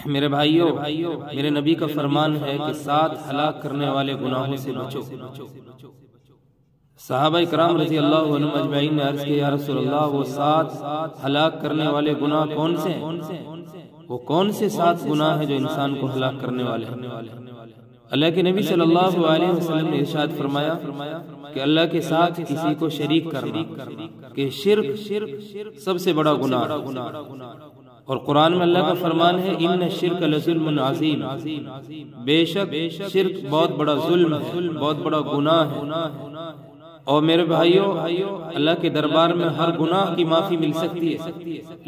میرے بھائیوں، میرے نبی کا فرمان ہے کہ 7 ہلاک کرنے والے گناہوں سے بچو۔ صحابہ کرام رضی اللہ عنہم اجمعین نے عرض کیا، یا رسول اللہ وہ 7 ہلاک کرنے والے گناہ کون سے ہیں؟ وہ کون سے 7 گناہ ہیں جو انسان کو ہلاک کرنے والے ہیں؟ اللہ کے نبی صلی اللہ علیہ وسلم نے ارشاد فرمایا کہ اللہ کے ساتھ کسی کو شریک کرنا، کہ شرک سب سے بڑا گناہ، اور قرآن میں اللہ کا فرمان ہے ان الشرک لظلم عظیم، بے شک شرک بہت بڑا ظلم ہے، بہت بڑا گناہ ہے۔ اور میرے بھائیوں، اللہ کے دربار میں ہر گناہ کی معافی مل سکتی ہے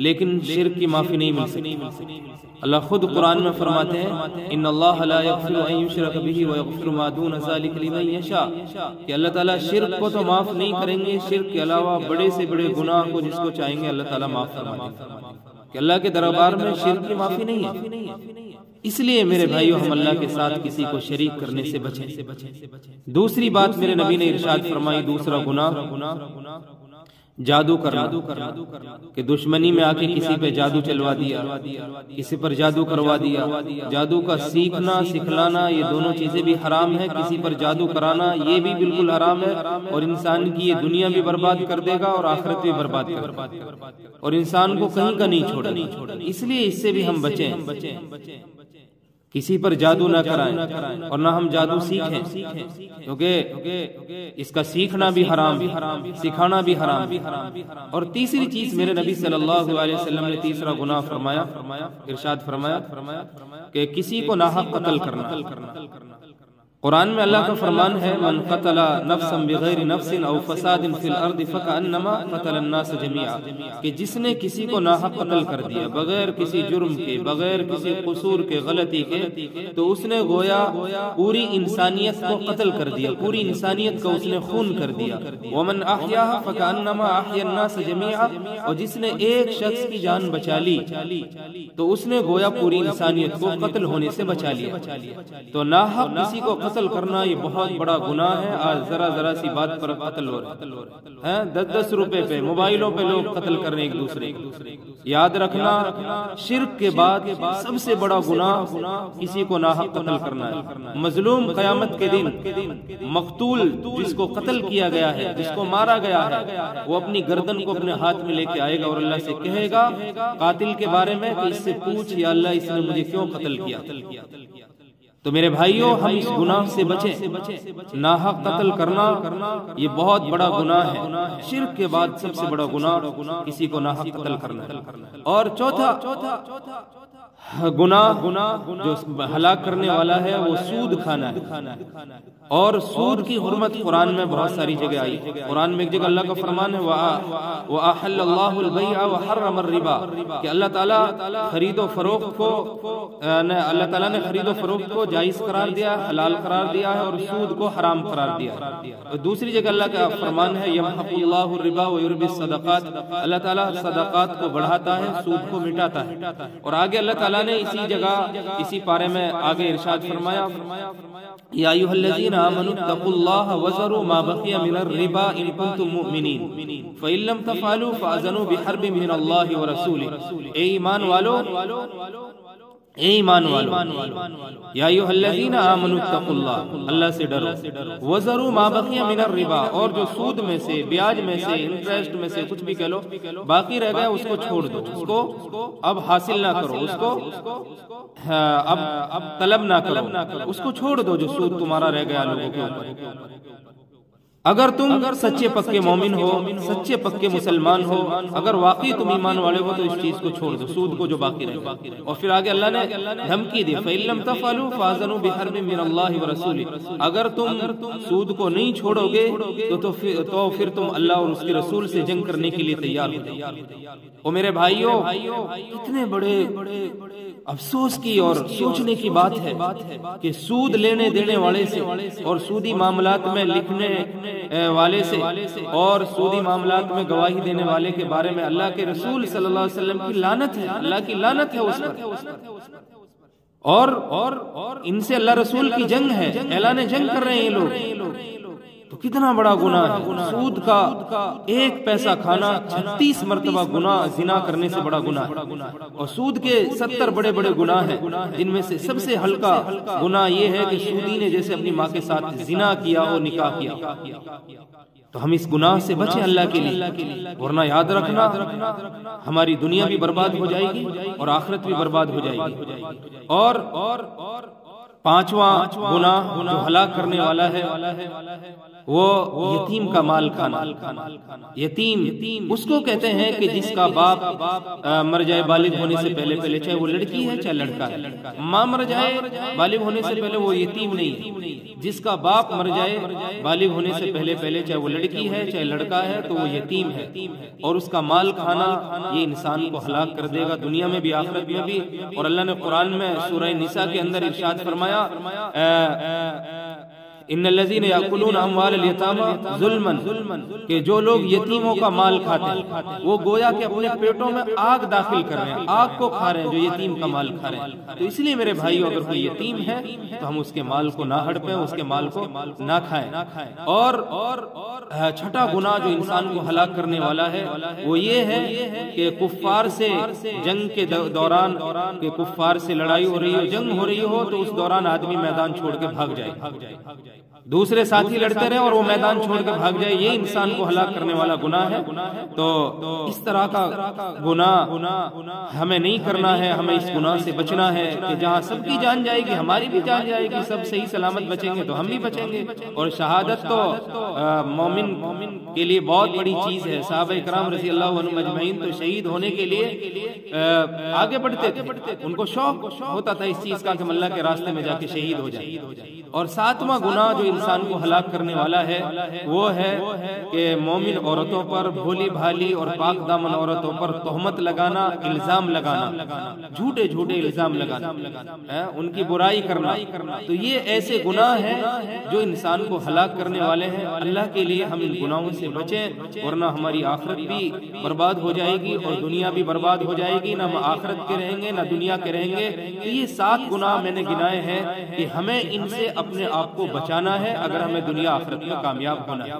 لیکن شرک کی معافی نہیں مل سکتی۔ اللہ خود قرآن میں فرماتے ہیں ان اللہ لا یغفر ان یشرک بہ ویغفر ما دون ذلک لمن یشاء، کہ اللہ تعالیٰ شرک کو تو معاف نہیں کریں گے، شرک کے علاوہ بڑے سے بڑے گناہ کو جس کو چاہیں گے اللہ تعالیٰ معاف فرما دیں گے، کہ اللہ کے دربار میں شرک کی معافی نہیں ہے۔ اس لیے میرے بھائیوں، ہم اللہ کے ساتھ کسی کو شریک کرنے سے بچیں۔ دوسری بات میرے نبی نے ارشاد فرمائی، دوسرا گناہ جادو کرنا، کہ دشمنی میں آ کے کسی پہ جادو چلوا دیا، کسی پر جادو کروا دیا۔ جادو کا سیکھنا سکھلانا یہ دونوں چیزیں بھی حرام ہے، کسی پر جادو کرانا یہ بھی بالکل حرام ہے، اور انسان کی یہ دنیا بھی برباد کر دے گا اور آخرت بھی برباد کر دے گا، اور انسان کو کہیں کا نہیں چھوڑے۔ اس لیے اس سے بھی ہم بچیں، کسی پر جادو نہ کرائیں اور نہ ہم جادو سیکھیں، کیونکہ اس کا سیکھنا بھی حرام، سکھانا بھی حرام۔ اور تیسری چیز میرے نبی صلی اللہ علیہ وسلم نے تیسرا گناہ فرمایا، ارشاد فرمایا کہ کسی کو ناحق قتل کرنا۔ قرآن میں اللہ کا فرمان ہے من قتل نفسا بغیر نفس او فساد فی الارض فکأنما قتل الناس جميعا، کہ جس نے کسی کو ناحق قتل کر دیا بغیر کسی جرم کے، بغیر کسی قصور کے، غلطی کے، تو اس نے گویا پوری انسانیت کو قتل کر دیا، پوری انسانیت کا اس نے خون کر دیا۔ ومن احیاها فکأنما احیا الناس جميعا، اور جس نے ایک شخص کی جان بچا لی تو اس نے گویا پوری انسانیت کو قتل ہونے سے بچا لیا۔ تو ناحق کسی کو قتل کرنا یہ بہت بڑا گناہ ہے۔ آج ذرا سی بات پر قتل ہو رہا ہے، 10 روپے پہ، موبائلوں پہ لوگ قتل کرنے ایک دوسرے کو۔ یاد رکھنا، شرک کے بعد سب سے بڑا گناہ کسی کو ناحق قتل کرنا ہے۔ مظلوم قیامت کے دن مقتول جس کو قتل کیا گیا ہے، جس کو مارا گیا ہے، وہ اپنی گردن کو اپنے ہاتھ میں لے کے آئے گا اور اللہ سے کہے گا قاتل کے بارے میں کہ اس سے پوچھ یا اللہ اس نے مجھے کیوں قتل کیا۔ تو میرے بھائیوں، ہم اس گناہ سے بچیں۔ ناحق قتل کرنا یہ بہت بڑا گناہ ہے۔ شرک کے بعد سب سے بڑا گناہ کسی کو ناحق قتل کرنا ہے۔ اور چوتھا گناہ جو ہلاک کرنے والا ہے وہ سود کھانا ہے۔ اور سود کی حرمت قرآن میں بہت ساری جگہ آئی۔ قرآن میں ایک جگہ اللہ کا فرمان ہے وَأَحَلَّ اللَّهُ الْبَيْعَ وَحَرَّمَ الرِّبَا، کہ اللہ تعالیٰ خرید و فروخت کو، اللہ تعالیٰ نے خرید و فروخت کو جائز قرار دیا، حلال قرار دیا ہے، اور سود کو حرام قرار دیا ہے۔ اور دوسری جگہ اللہ کا فرمان ہے يَمْحَقُ اللَّهُ الرِّبَا وَيُرْبِي الصَّدَقَاتِ، اللہ تعالیٰ صدقات کو بڑھاتا ہے، سود کو مٹاتا ہے۔ اور آگے اللہ تعالیٰ نے اسی جگہ اسی پارے میں آگے ارشاد فرمایا یا ایھا الذین آمنوا اتقوا اللہ وذروا ما بقی من الربا ان کنتم مؤمنین فإن لم تفعلوا فأذنوا بحرب من اللہ ورسولہ، اے ایمان والو، اے ایمان والو، یا ایھا الذین آمنوا اتقوا اللہ، اللہ سے ڈرو، وذروا ما بقی من الربا، اور جو سود میں سے، بیاج میں سے، انٹرسٹ میں سے کچھ بھی کہہ لو باقی رہ گیا اس کو چھوڑ دو، اس کو اب حاصل نہ کرو، اس کو اب طلب نہ کرو، اس کو چھوڑ دو جو سود تمہارا رہ گیا لوگوں کے اوپر۔ اگر تم سچے پکے مومن ہو، سچے پکے مسلمان ہو، اگر واقعی تم ایمان والے ہو تو اس چیز کو چھوڑ دو، سود کو جو باقی رہے۔ اور پھر آگے اللہ نے دھمکی دی فَإِن لَّمْ تَفْعَلُوا فَأَذَنُوا بِحَرْبٍ مِّنَ اللَّهِ وَرَسُولِهِ، اگر تم سود کو نہیں چھوڑو گے تو پھر تم اللہ اور اس کے رسول سے جنگ کرنے کے لیے تیار ہو جاؤ۔ اور میرے بھائیوں، کتنے بڑے افسوس کی اور سوچنے کی بات ہے کہ سود لینے دینے والے سے اور سودی معاملات میں لکھنے والے سے اور سودی معاملات میں گواہی دینے والے کے بارے میں اللہ کے رسول صلی اللہ علیہ وسلم کی لعنت ہے، اللہ کی لعنت ہے اس پر، اور ان سے اللہ رسول کی جنگ ہے، اعلان جنگ کر رہے ہیں یہ لوگ۔ تو کتنا بڑا گناہ ہے۔ سود کا ایک پیسہ کھانا 36 مرتبہ گناہ، زنا کرنے سے بڑا گناہ ہے۔ اور سود کے 70 بڑے بڑے گناہ ہیں، جن میں سے سب سے ہلکا گناہ یہ ہے کہ سودی نے جیسے اپنی ماں کے ساتھ زنا کیا اور نکاح کیا۔ تو ہم اس گناہ سے بچیں اللہ کے لیے، ورنہ یاد رکھنا ہماری دنیا بھی برباد ہو جائے گی اور آخرت بھی برباد ہو جائے گی۔ اور پانچواں گناہ جو ہلاک کرنے والا ہے وہ یتیم کا مال کھانا۔ یتیم اس کو کہتے ہیں کہ جس کا باپ مر جائے بالغ ہونے سے پہلے، چاہے وہ لڑکی ہے چاہے لڑکا ہے، ماں مر جائے بالغ ہونے سے پہلے وہ یتیم نہیں ہے۔ جس کا باپ مر جائے بالغ ہونے سے پہلے، چاہے وہ لڑکی ہے چاہے لڑکا ہے، تو وہ یتیم ہے۔ اور اس کا مال کھانا یہ انسان کو ہلاک کر دے گا، دنیا میں بھی آخرت میں بھی۔ اور اللہ نے قرآن میں سورہ نساء کے اندر ارشاد فرمایا، ان الذین یاکلون اموال الیتامی ظلما، کہ جو لوگ یتیموں کا مال کھاتے ہیں وہ گویا کہ اپنے پیٹوں میں آگ داخل کر رہے ہیں، آگ کو کھا رہے ہیں جو یتیم کا مال کھا رہے ہیں۔ تو اس لیے میرے بھائیو، اگر کوئی یتیم ہے تو ہم اس کے مال کو نہ ہڑپیں، اس کے مال کو نہ کھائیں۔ اور چھٹا گناہ جو انسان کو ہلاک کرنے والا ہے وہ یہ ہے کہ کفار سے جنگ کے دوران، کہ کفار سے لڑائی ہو رہی ہو، جنگ ہو رہی ہو، تو اس دوران آدمی میدان چھوڑ کے بھاگ جائے، دوسرے ساتھی لڑتے رہے اور وہ میدان چھوڑ کے بھاگ جائے، یہ انسان کو ہلاک کرنے والا گناہ ہے۔ تو اس طرح کا گناہ ہمیں نہیں کرنا ہے، ہمیں اس گناہ سے بچنا ہے کہ جہاں سب کی جان جائے گی ہماری بھی جان جائے گی، سب صحیح سلامت بچیں گے تو ہم بھی بچیں گے۔ اور شہادت تو مومن کے لیے بہت بڑی چیز ہے۔ صحابہ کرام رضی اللہ عنہم اجمعین تو شہید ہونے کے لیے آگے بڑھتے تھے، ان کو شوق ہوتا تھا اس چیز کا کہ ہم اللہ کے راستے میں جا کے شہید ہو جائیں۔ اور ساتواں گناہ جو انسان کو ہلاک کرنے والا ہے وہ ہے کہ مومن عورتوں پر، بھولی بھالی اور پاک دامن عورتوں پر تہمت لگانا، الزام لگانا، جھوٹے الزام لگانا، ان کی برائی کرنا۔ تو یہ ایسے گناہ ہیں جو انسان کو ہلاک کرنے والے ہیں۔ اللہ کے لیے ہم ان گناہوں سے بچیں، ورنہ ہماری آخرت بھی برباد ہو جائے گی اور دنیا بھی برباد ہو جائے گی، نہ ہم آخرت کے رہیں گے نہ دنیا کے رہیں گے۔ یہ 7 گناہ میں نے گنائے ہیں کہ ہمیں ان سے اپنے آپ کو بچانا ہے اگر ہمیں دنیا آخرت میں کامیاب ہونا ہے۔